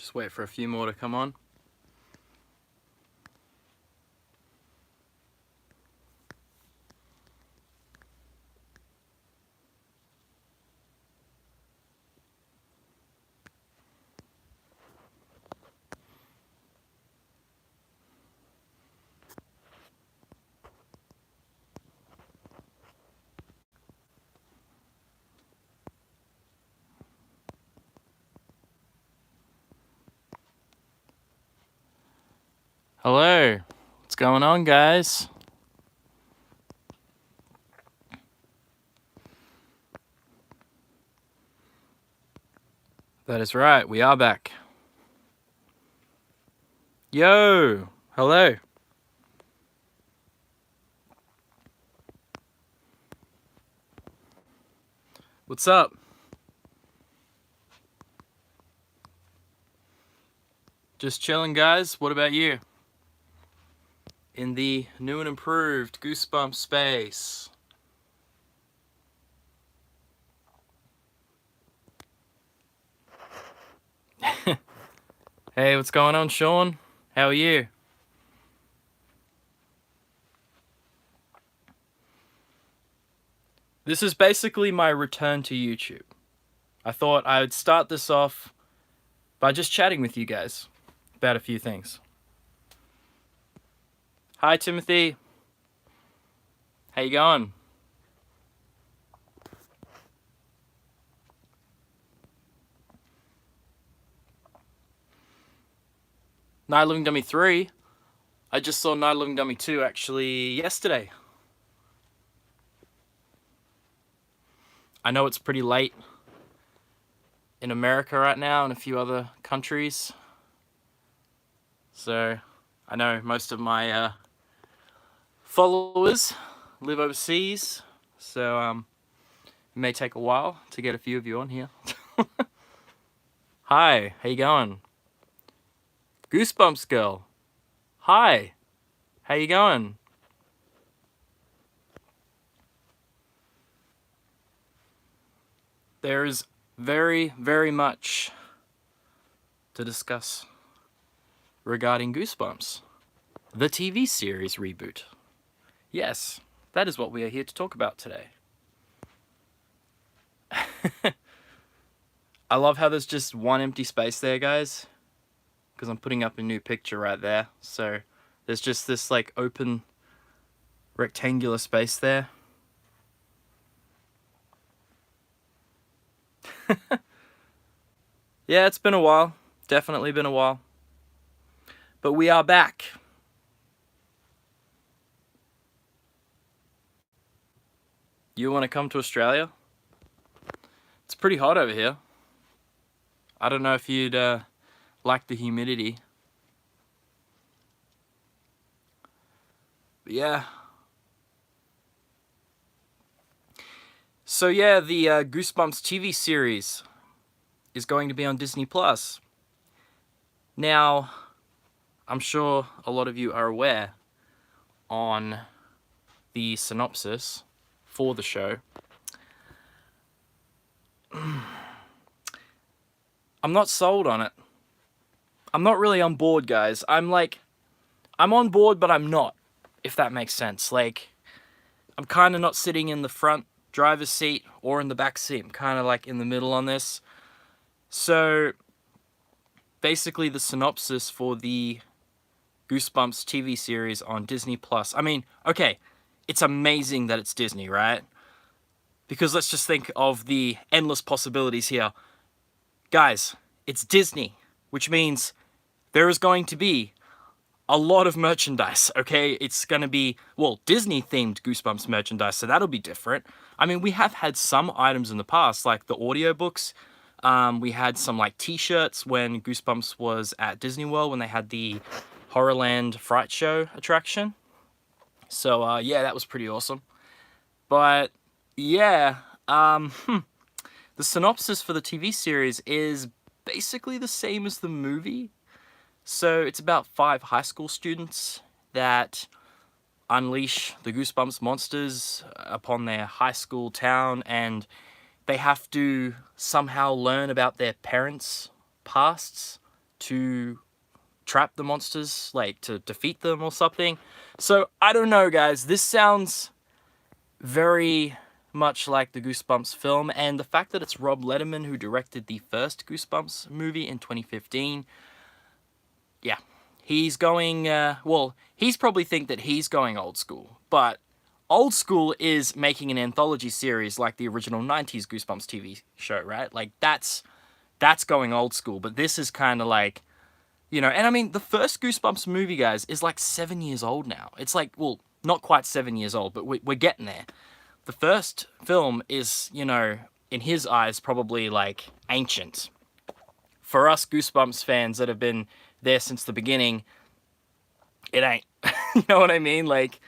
Just wait for a few more to come on. Hello, what's going on, guys? That is right, we are back. Yo, hello. What's up? Just chilling, guys. What about you? In the new and improved Goosebumps space. Hey, what's going on, Sean? How are you? This is basically my return to YouTube. I thought I would start this off by just chatting with you guys about a few things. Hi, Timothy. How you going? Night Living Dummy 3. I just saw Night Living Dummy 2 actually yesterday. I know it's pretty late in America right now and a few other countries. So I know most of my followers live overseas. So it may take a while to get a few of you on here. Hi, how you going? Goosebumps girl. Hi, how you going? There is very, very much to discuss regarding Goosebumps, the TV series reboot. Yes, that is what we are here to talk about today. I love how there's just one empty space there, guys, because I'm putting up a new picture right there. So there's just this like open rectangular space there. Yeah, it's been a while. Definitely been a while. But we are back. You want to come to Australia? It's pretty hot over here. I don't know if you'd like the humidity. But yeah. So yeah, the Goosebumps TV series is going to be on Disney Plus. Now, I'm sure a lot of you are aware on the synopsis for the show. I'm not sold on it. I'm not really on board, guys. I'm on board, but I'm not, if that makes sense. Like, I'm kind of not sitting in the front driver's seat or in the back seat. I'm kind of like in the middle on this. So, basically the synopsis for the Goosebumps TV series on Disney Plus. I mean, okay, it's amazing that it's Disney, right? Because let's just think of the endless possibilities here. Guys, it's Disney, which means there is going to be a lot of merchandise, okay? It's going to be, well, Disney-themed Goosebumps merchandise, so that'll be different. I mean, we have had some items in the past, like the audiobooks. We had some, like, t-shirts when Goosebumps was at Disney World, when they had the Horrorland Fright Show attraction. So, yeah, that was pretty awesome. But, yeah, the synopsis for the TV series is basically the same as the movie. So it's about 5 high school students that unleash the Goosebumps monsters upon their high school town, and they have to somehow learn about their parents' pasts to trap the monsters, like to defeat them or something. So I don't know, guys. This sounds very much like the Goosebumps film, and the fact that it's Rob Letterman who directed the first Goosebumps movie in 2015, yeah, he's going, well, he's probably think that he's going old school, but old school is making an anthology series like the original 90s Goosebumps TV show, right? Like, that's going old school, but this is kind of like, you know, and I mean, the first Goosebumps movie, guys, is like 7 years old now. It's like, well, not quite 7 years old, but we're getting there. The first film is, you know, in his eyes, probably like ancient. For us Goosebumps fans that have been there since the beginning, it ain't. You know what I mean? Like,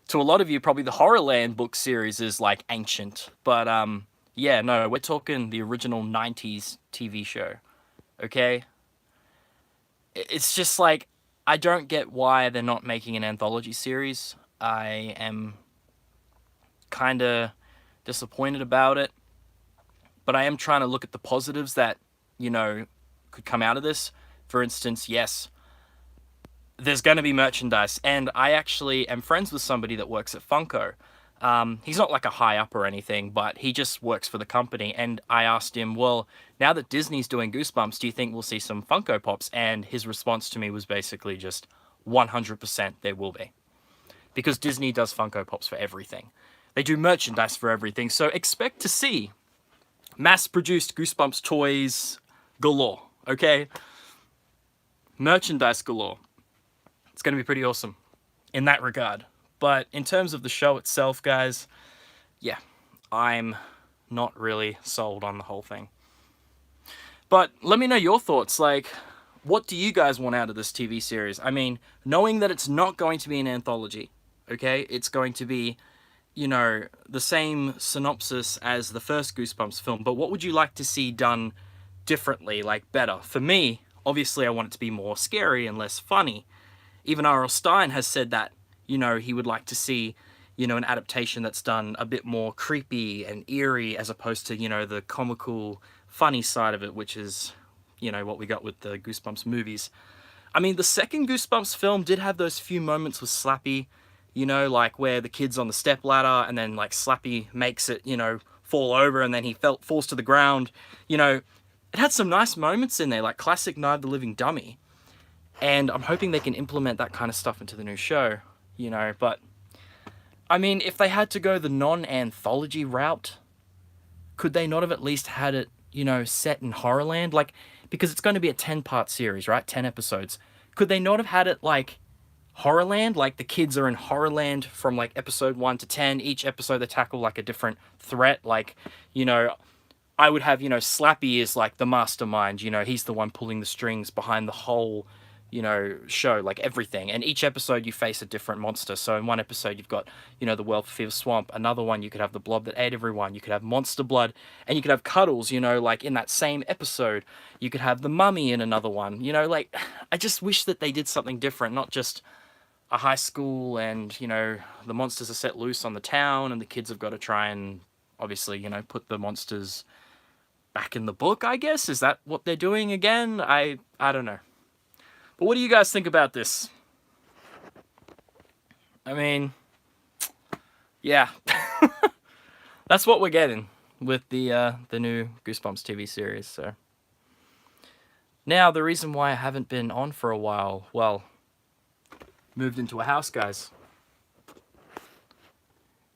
to a lot of you, probably the Horrorland book series is like ancient. But yeah, no, we're talking the original 90s TV show. Okay? It's just like, I don't get why they're not making an anthology series. I am kind of disappointed about it. But I am trying to look at the positives that, you know, could come out of this. For instance, yes, there's going to be merchandise. And I actually am friends with somebody that works at Funko. He's not like a high up or anything, but he just works for the company. And I asked him, well, now that Disney's doing Goosebumps, do you think we'll see some Funko Pops? And his response to me was basically just 100% there will be. Because Disney does Funko Pops for everything. They do merchandise for everything. So expect to see mass-produced Goosebumps toys galore, okay? Merchandise galore. It's going to be pretty awesome in that regard. But in terms of the show itself, guys, yeah, I'm not really sold on the whole thing. But let me know your thoughts. Like, what do you guys want out of this TV series? I mean, knowing that it's not going to be an anthology, okay? It's going to be, you know, the same synopsis as the first Goosebumps film. But what would you like to see done differently, like better? For me, obviously, I want it to be more scary and less funny. Even R.L. Stine has said that, you know, he would like to see, you know, an adaptation that's done a bit more creepy and eerie as opposed to, you know, the comical, funny side of it, which is, you know, what we got with the Goosebumps movies. I mean, the second Goosebumps film did have those few moments with Slappy, you know, like where the kid's on the stepladder and then, like, Slappy makes it, you know, fall over and then he falls to the ground. You know, it had some nice moments in there, like classic Night of the Living Dummy. And I'm hoping they can implement that kind of stuff into the new show, you know, but I mean, if they had to go the non-anthology route, could they not have at least had it, you know, set in Horrorland? Like, because it's going to be a 10-part series, right? 10 episodes. Could they not have had it, like, Horrorland? Like, the kids are in Horrorland from, like, episode 1 to 10. Each episode they tackle, like, a different threat. Like, you know, I would have, you know, Slappy is, like, the mastermind. You know, he's the one pulling the strings behind the whole, you know, show, like everything. And each episode you face a different monster. So in one episode you've got, you know, the Well-Fever Swamp. Another one you could have the Blob that ate everyone. You could have Monster Blood. And you could have Cuddles, you know, like in that same episode. You could have the Mummy in another one. You know, like, I just wish that they did something different. Not just a high school and, you know, the monsters are set loose on the town and the kids have got to try and, obviously, you know, put the monsters back in the book, I guess. Is that what they're doing again? I don't know. But what do you guys think about this? I mean, yeah. That's what we're getting with the new Goosebumps TV series, so. Now, the reason why I haven't been on for a while, well, moved into a house, guys.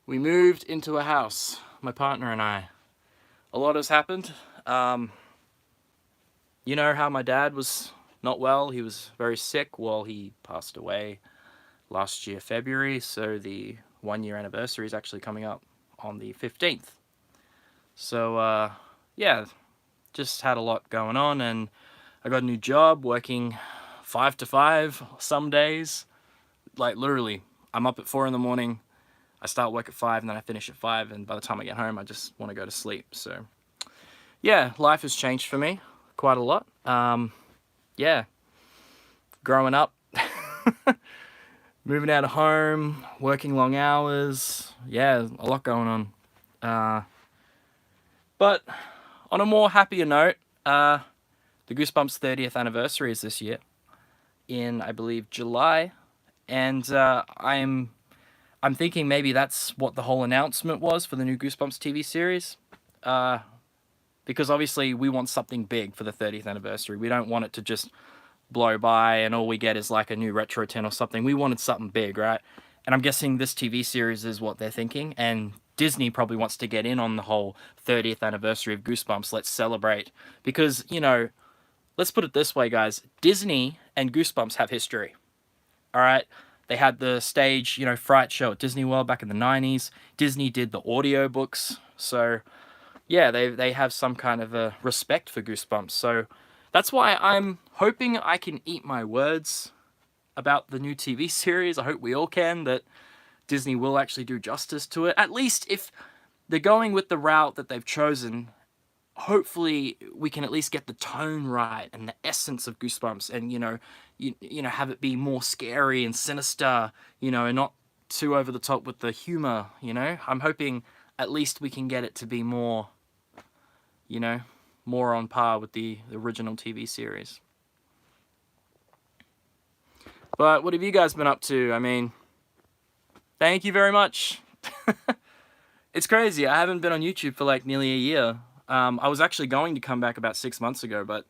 We moved into a house, my partner and I. A lot has happened. You know how my dad was not well. He was very sick. Well, he passed away last year, February. So the 1-year anniversary is actually coming up on the 15th. So, yeah, just had a lot going on. And I got a new job working 5 to 5 some days. Like, literally, I'm up at 4 in the morning. I start work at 5 and then I finish at 5. And by the time I get home, I just want to go to sleep. So, yeah, life has changed for me quite a lot. Yeah, growing up, moving out of home, working long hours, yeah, a lot going on. But on a more happier note, the the Goosebumps 30th anniversary is this year in, I believe, July, and I'm thinking maybe that's what the whole announcement was for the new Goosebumps TV series. Because obviously we want something big for the 30th anniversary. We don't want it to just blow by and all we get is like a new retro tin or something. We wanted something big, right? And I'm guessing this TV series is what they're thinking. And Disney probably wants to get in on the whole 30th anniversary of Goosebumps. Let's celebrate. Because, you know, let's put it this way, guys. Disney and Goosebumps have history. All right? They had the stage, you know, Fright Show at Disney World back in the 90s. Disney did the audiobooks. So, yeah, they have some kind of a respect for Goosebumps. So that's why I'm hoping I can eat my words about the new TV series. I hope we all can, that Disney will actually do justice to it. At least if they're going with the route that they've chosen, hopefully we can at least get the tone right and the essence of Goosebumps and, you know, have it be more scary and sinister, you know, and not too over the top with the humor, you know. I'm hoping at least we can get it to be more, you know, more on par with the original TV series. But what have you guys been up to? I mean, thank you very much. It's crazy. I haven't been on YouTube for like nearly a year. I was actually going to come back about 6 months ago, but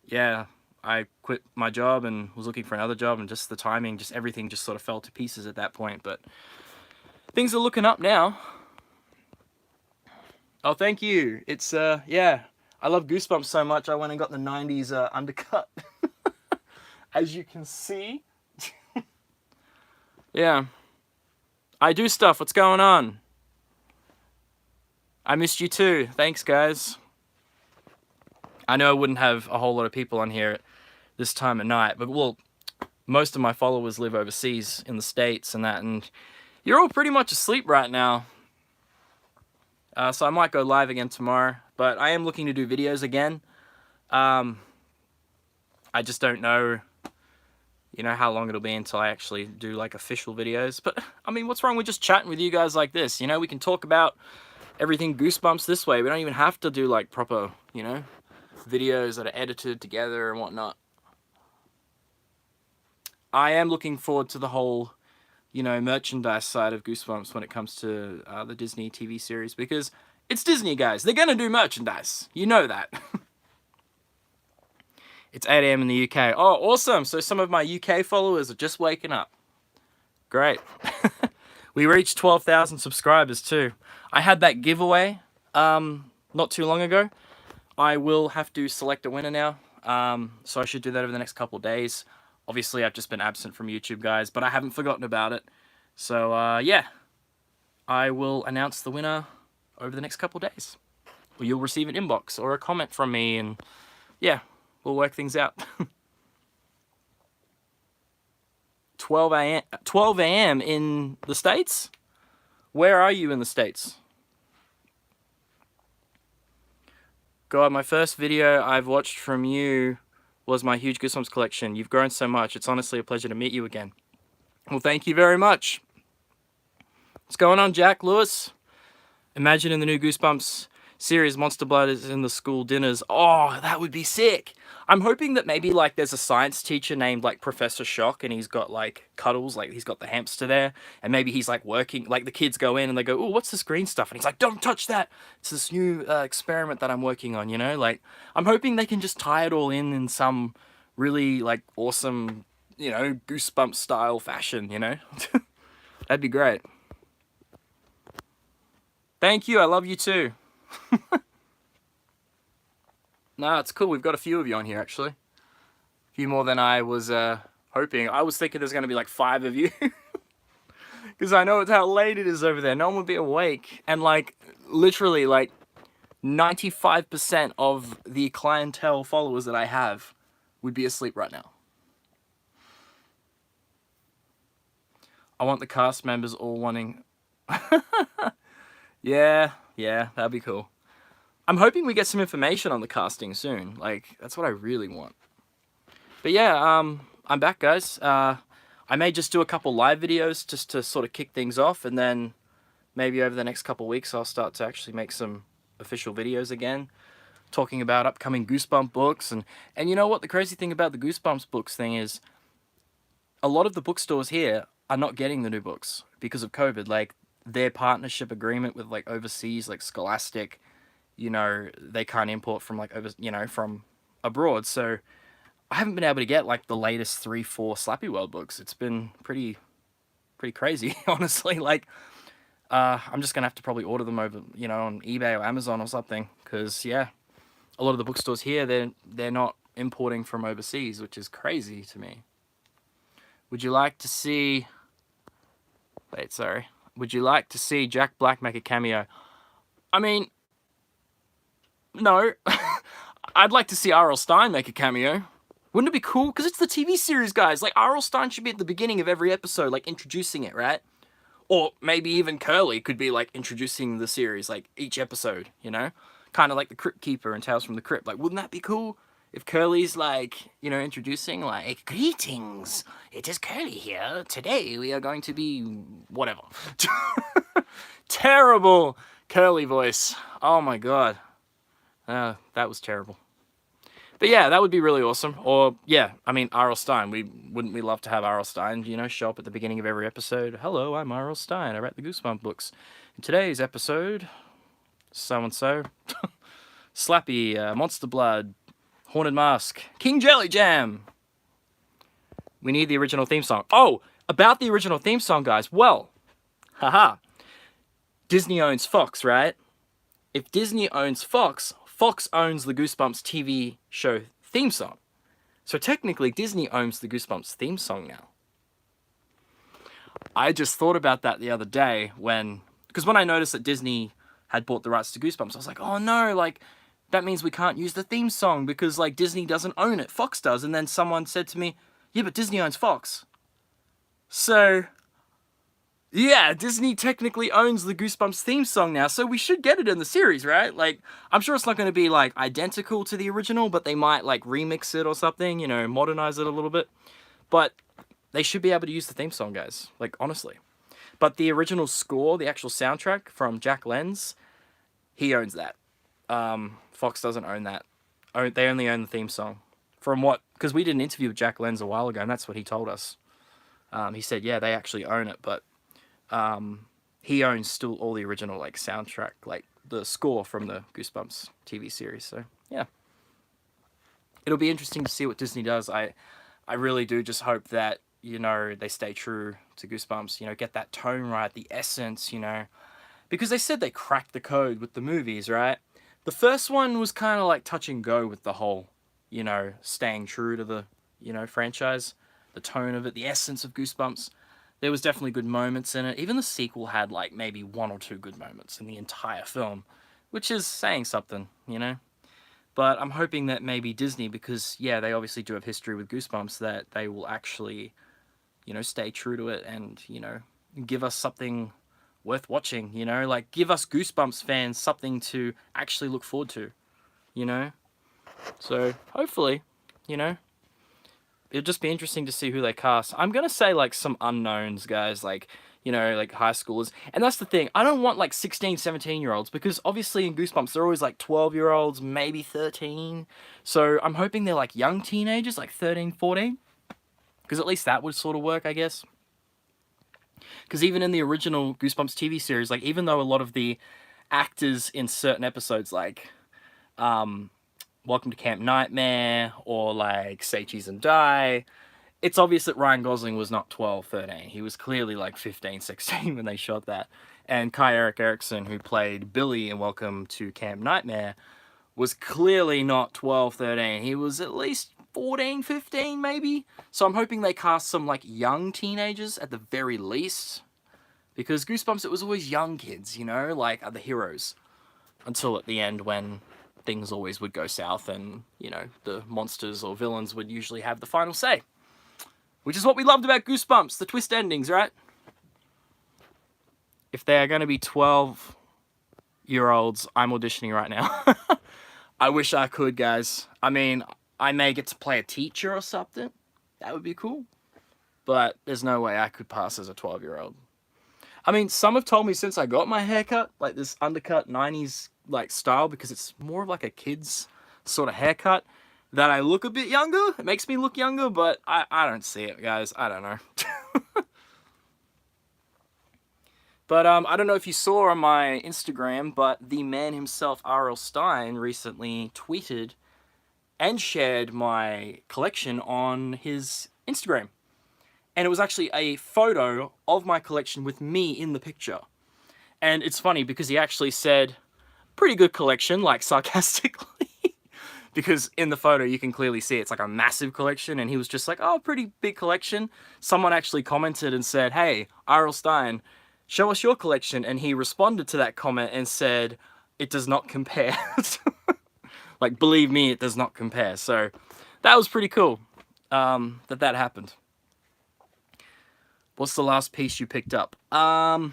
yeah, I quit my job and was looking for another job, and just the timing, just everything just sort of fell to pieces at that point. But things are looking up now. Oh, thank you. It's, yeah, I love Goosebumps so much, I went and got the 90s undercut. As you can see. Yeah. I do stuff. What's going on? I missed you too. Thanks, guys. I know I wouldn't have a whole lot of people on here at this time of night, but, well, most of my followers live overseas in the States and that, and you're all pretty much asleep right now. So I might go live again tomorrow, but I am looking to do videos again. I just don't know, you know, how long it'll be until I actually do like official videos. But I mean, what's wrong with just chatting with you guys like this? You know, we can talk about everything Goosebumps this way. We don't even have to do like proper, you know, videos that are edited together and whatnot. I am looking forward to the whole, you know, merchandise side of Goosebumps when it comes to the Disney TV series, because it's Disney, guys. They're gonna do merchandise. You know that. It's 8 AM in the UK. Oh, awesome. So some of my UK followers are just waking up. Great. We reached 12,000 subscribers too. I had that giveaway not too long ago. I will have to select a winner now. So I should do that over the next couple of days. Obviously, I've just been absent from YouTube, guys, but I haven't forgotten about it. So, yeah. I will announce the winner over the next couple of days. Or you'll receive an inbox or a comment from me, and yeah, we'll work things out. 12 a.m. in the States? Where are you in the States? God, my first video I've watched from you was my huge Goosebumps collection. You've grown so much. It's honestly a pleasure to meet you again. Well, thank you very much. What's going on, Jack Lewis? Imagine in the new Goosebumps series, Monster Blood is in the school dinners. Oh, that would be sick. I'm hoping that maybe like there's a science teacher named like Professor Shock, and he's got like Cuddles, like he's got the hamster there, and maybe he's like working, like the kids go in and they go, oh, what's this green stuff? And he's like, don't touch that. It's this new experiment that I'm working on, you know? Like, I'm hoping they can just tie it all in some really like awesome, you know, Goosebumps style fashion, you know? That'd be great. Thank you. I love you too. No, it's cool. We've got a few of you on here, actually. A few more than I was hoping. I was thinking there's going to be like 5 of you. Because I know it's how late it is over there. No one would be awake. And like, literally, like, 95% of the clientele followers that I have would be asleep right now. I want the cast members all wanting... Yeah, that'd be cool. I'm hoping we get some information on the casting soon. Like, that's what I really want. But yeah, I'm back, guys. I may just do a couple live videos just to sort of kick things off, and then maybe over the next couple weeks I'll start to actually make some official videos again. talking about upcoming Goosebump books. And you know what? The crazy thing about the Goosebumps books thing is a lot of the bookstores here are not getting the new books because of COVID. Like, their partnership agreement with, like, overseas, like, Scholastic, you know, they can't import from, like, from abroad. So I haven't been able to get, like, the latest 3-4 Slappy World books. It's been pretty crazy, honestly. Like, I'm just gonna have to probably order them over, on eBay or Amazon or something, because yeah, a lot of the bookstores here, they're not importing from overseas, which is crazy to me. Would you like to see? Wait, sorry. Would you like to see Jack Black make a cameo? I mean, no. I'd like to see R.L. Stine make a cameo. Wouldn't it be cool? Because it's the TV series, guys. Like, R.L. Stine should be at the beginning of every episode, like, introducing it, right? Or maybe even Curly could be, like, introducing the series, like, each episode, Kind of like the Crypt Keeper and Tales from the Crypt. Like, wouldn't that be cool? If Curly's, like, introducing, like, greetings, it is Curly here. Today we are going to be whatever. Terrible Curly voice. Oh, my God. That was terrible. But yeah, that would be really awesome. Or, yeah, I mean, R.L. Stine. Wouldn't we love to have R.L. Stine, show up at the beginning of every episode? Hello, I'm R.L. Stine. I write the Goosebump books. In today's episode, so-and-so, Slappy, Monster Blood, Haunted Mask, King Jelly Jam. We need the original theme song. Oh, about the original theme song, guys. Well, haha. Disney owns Fox, right? If Disney owns Fox, Fox owns the Goosebumps TV show theme song. So technically, Disney owns the Goosebumps theme song now. I just thought about that the other day because when I noticed that Disney had bought the rights to Goosebumps, I was like, oh no, like, that means we can't use the theme song because, like, Disney doesn't own it, Fox does. And then someone said to me, yeah, but Disney owns Fox. So, yeah, Disney technically owns the Goosebumps theme song now, so we should get it in the series, right? Like, I'm sure it's not going to be, like, identical to the original, but they might, like, remix it or something, modernize it a little bit. But they should be able to use the theme song, guys. Like, honestly. But the original score, the actual soundtrack from Jack Lenz, he owns that. Fox doesn't own that. They only own the theme song. Because we did an interview with Jack Lenz a while ago, and that's what he told us. He said, yeah, they actually own it, but he owns still all the original, like, soundtrack, like, the score from the Goosebumps TV series. So, yeah. It'll be interesting to see what Disney does. I really do just hope that, they stay true to Goosebumps, get that tone right, the essence, Because they said they cracked the code with the movies, right? The first one was kind of like touch and go with the whole, staying true to the, franchise. The tone of it, the essence of Goosebumps. There was definitely good moments in it. Even the sequel had, like, maybe 1 or 2 good moments in the entire film, which is saying something, But I'm hoping that maybe Disney, because, yeah, they obviously do have history with Goosebumps, that they will actually, stay true to it and, give us something worth watching, Like, give us Goosebumps fans something to actually look forward to, So, hopefully, it'll just be interesting to see who they cast. I'm going to say, like, some unknowns, guys, like, like high schoolers. And that's the thing. I don't want, like, 16, 17-year-olds, because obviously in Goosebumps, they're always, like, 12-year-olds, maybe 13. So I'm hoping they're, like, young teenagers, like 13, 14. Because at least that would sort of work, I guess. Because even in the original Goosebumps TV series, like, even though a lot of the actors in certain episodes, like, Welcome to Camp Nightmare, or, like, Say Cheese and Die, it's obvious that Ryan Gosling was not 12, 13. He was clearly, like, 15, 16 when they shot that. And Kai Eric Erickson, who played Billy in Welcome to Camp Nightmare, was clearly not 12, 13. He was at least 14, 15, maybe? So I'm hoping they cast some, like, young teenagers at the very least. Because Goosebumps, it was always young kids, like, are the heroes. Until at the end when things always would go south and, the monsters or villains would usually have the final say. Which is what we loved about Goosebumps, the twist endings, right? If they are going to be 12-year-olds, I'm auditioning right now. I wish I could, guys. I mean, I may get to play a teacher or something. That would be cool. But there's no way I could pass as a 12-year-old. I mean, some have told me since I got my haircut, like this undercut 90s like style, because it's more of like a kid's sort of haircut, that I look a bit younger. It makes me look younger, but I don't see it, guys. I don't know. But I don't know if you saw on my Instagram, but the man himself, R.L. Stine, recently tweeted and shared my collection on his Instagram. And it was actually a photo of my collection with me in the picture. And it's funny because he actually said, pretty good collection, like sarcastically. Because in the photo you can clearly see it's like a massive collection, and he was just like, oh, pretty big collection. Someone actually commented and said, hey, R.L. Stine, show us your collection. And he responded to that comment and said, it does not compare. Like, believe me, it does not compare. So that was pretty cool that happened. What's the last piece you picked up? Oh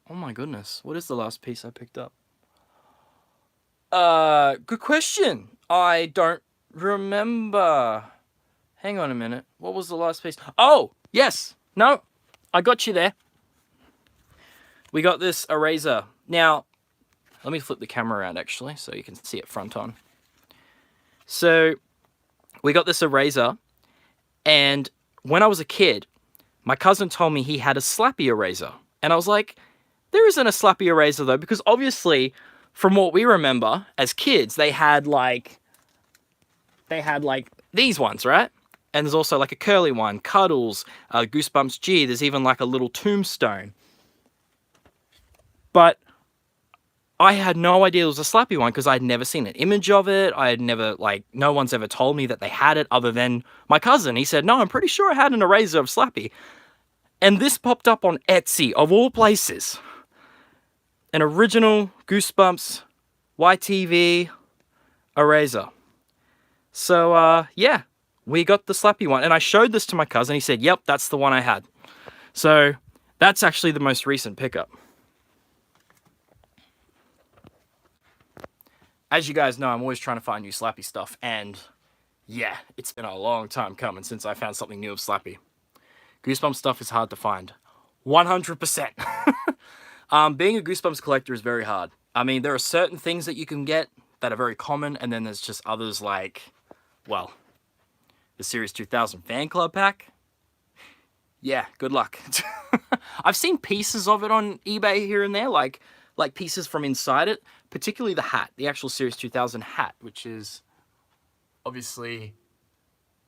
my goodness. What is the last piece I picked up? Good question. I don't remember. Hang on a minute. What was the last piece? Oh, yes. No, I got you there. We got this eraser. Now, let me flip the camera around actually so you can see it front on. So, we got this eraser, and when I was a kid, my cousin told me he had a Slappy eraser. And I was like, there isn't a Slappy eraser though, because obviously, from what we remember as kids, they had like these ones, right? And there's also like a curly one, Cuddles, Goosebumps G. There's even like a little tombstone. But I had no idea it was a Slappy one because I'd never seen an image of it. I had never, like, no one's ever told me that they had it other than my cousin. He said, no, I'm pretty sure I had an eraser of Slappy. And this popped up on Etsy, of all places. An original Goosebumps YTV eraser. So, yeah, we got the Slappy one. And I showed this to my cousin. He said, yep, that's the one I had. So, that's actually the most recent pickup. As you guys know, I'm always trying to find new Slappy stuff. And, yeah, it's been a long time coming since I found something new of Slappy. Goosebumps stuff is hard to find. 100%. Being a Goosebumps collector is very hard. I mean, there are certain things that you can get that are very common, and then there's just others like, well, the Series 2000 fan club pack. Yeah, good luck. I've seen pieces of it on eBay here and there, like pieces from inside it, particularly the hat, the actual Series 2000 hat, which is obviously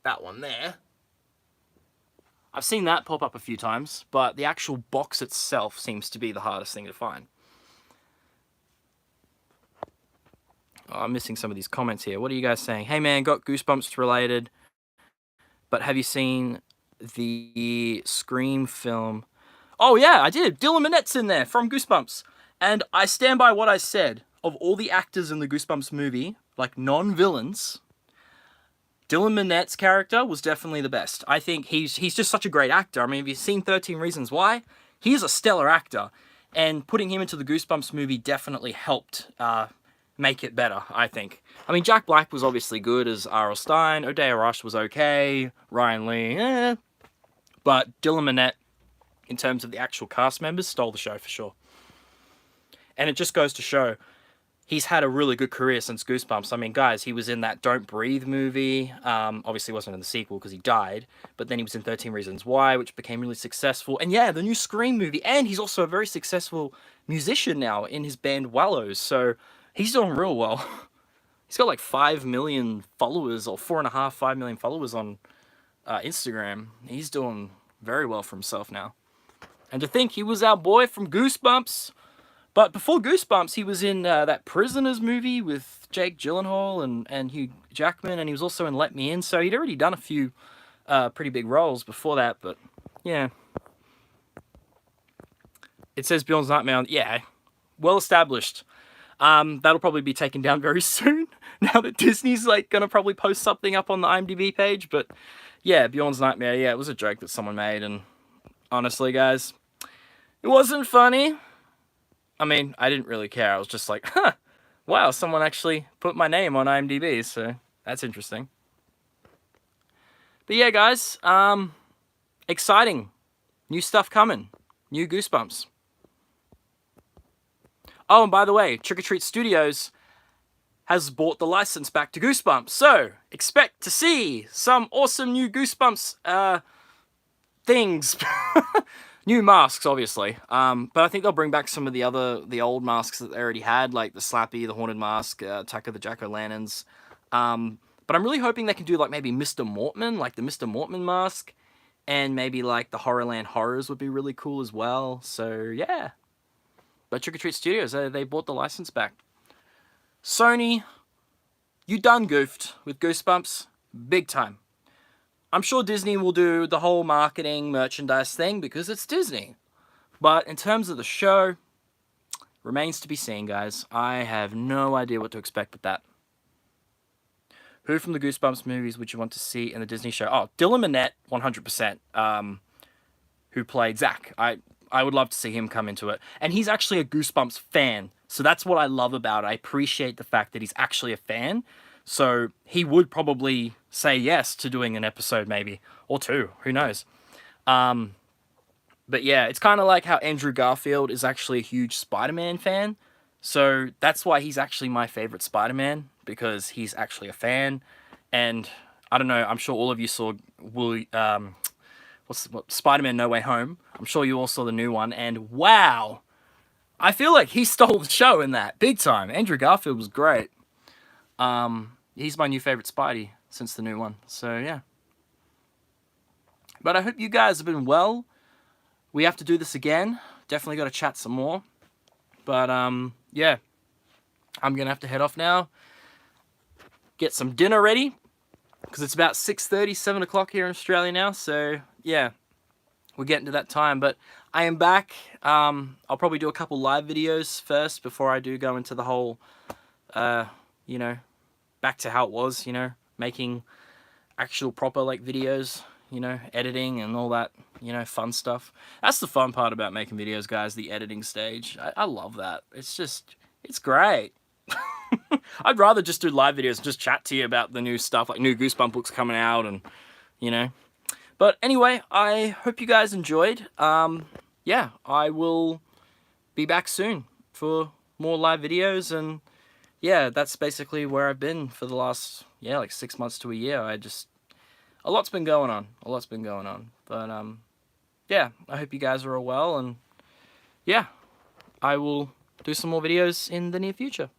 that one there. I've seen that pop up a few times, but the actual box itself seems to be the hardest thing to find. Oh, I'm missing some of these comments here. What are you guys saying? Hey man, got Goosebumps related, but have you seen the Scream film? Oh yeah, I did. Dylan Minette's in there from Goosebumps. And I stand by what I said. Of all the actors in the Goosebumps movie, like non-villains, Dylan Minette's character was definitely the best. I think he's just such a great actor. I mean, if you've seen 13 Reasons Why, he's a stellar actor. And putting him into the Goosebumps movie definitely helped make it better, I think. I mean, Jack Black was obviously good as R.L. Stine. Odeya Rush was okay. Ryan Lee, But Dylan Minette, in terms of the actual cast members, stole the show for sure. And it just goes to show he's had a really good career since Goosebumps. I mean, guys, he was in that Don't Breathe movie. Obviously wasn't in the sequel because he died. But then he was in 13 Reasons Why, which became really successful. And yeah, the new Scream movie. And he's also a very successful musician now in his band Wallows. So he's doing real well. He's got like 5 million followers, or 4.5, 5 million followers on Instagram. He's doing very well for himself now. And to think he was our boy from Goosebumps. But before Goosebumps, he was in that Prisoners movie with Jake Gyllenhaal and Hugh Jackman, and he was also in Let Me In. So he'd already done a few pretty big roles before that, but yeah. It says Bjorn's Nightmare. Yeah, well established. That'll probably be taken down very soon, now that Disney's like gonna probably post something up on the IMDb page. But yeah, Bjorn's Nightmare, yeah, it was a joke that someone made, and honestly, guys, it wasn't funny. I mean, I didn't really care. I was just like, huh, wow, someone actually put my name on IMDb, so that's interesting. But yeah, guys, exciting. New stuff coming. new Goosebumps. Oh, and by the way, Trick or Treat Studios has bought the license back to Goosebumps. So, expect to see some awesome new Goosebumps things. New masks, obviously. But I think they'll bring back some of the old masks that they already had, like the Slappy, the Haunted Mask, Attack of the Jack-O'-Lanterns. But I'm really hoping they can do like maybe Mr. Mortman, like the Mr. Mortman mask. And maybe like the Horrorland Horrors would be really cool as well. So, yeah. But Trick or Treat Studios, they bought the license back. Sony, you done goofed with Goosebumps. Big time. I'm sure Disney will do the whole marketing, merchandise thing because it's Disney. But in terms of the show, remains to be seen, guys. I have no idea what to expect with that. Who from the Goosebumps movies would you want to see in the Disney show? Oh, Dylan Minnette, 100%, who played Zach. I would love to see him come into it. And he's actually a Goosebumps fan. So that's what I love about it. I appreciate the fact that he's actually a fan. So he would probably say yes to doing an episode maybe. Or two. Who knows? But yeah, it's kind of like how Andrew Garfield is actually a huge Spider-Man fan. So that's why he's actually my favorite Spider-Man. Because he's actually a fan. And I don't know, I'm sure all of you saw Spider-Man No Way Home. I'm sure you all saw the new one. And wow! I feel like he stole the show in that. Big time. Andrew Garfield was great. He's my new favorite Spidey since the new one. So, yeah. But I hope you guys have been well. We have to do this again. Definitely got to chat some more. But, yeah. I'm going to have to head off now. Get some dinner ready. Because it's about 6:30, 7 o'clock here in Australia now. So, yeah. We're getting to that time. But I am back. I'll probably do a couple live videos first before I do go into the whole, you know, back to how it was, you know, making actual proper, like, videos, you know, editing and all that, you know, fun stuff. That's the fun part about making videos, guys, the editing stage. I love that. It's just, it's great. I'd rather just do live videos and just chat to you about the new stuff, like new Goosebump books coming out and, you know. But anyway, I hope you guys enjoyed. Yeah, I will be back soon for more live videos. And yeah, that's basically where I've been for the last, yeah, like 6 months to a year. A lot's been going on. A lot's been going on. But, yeah, I hope you guys are all well. And yeah, I will do some more videos in the near future.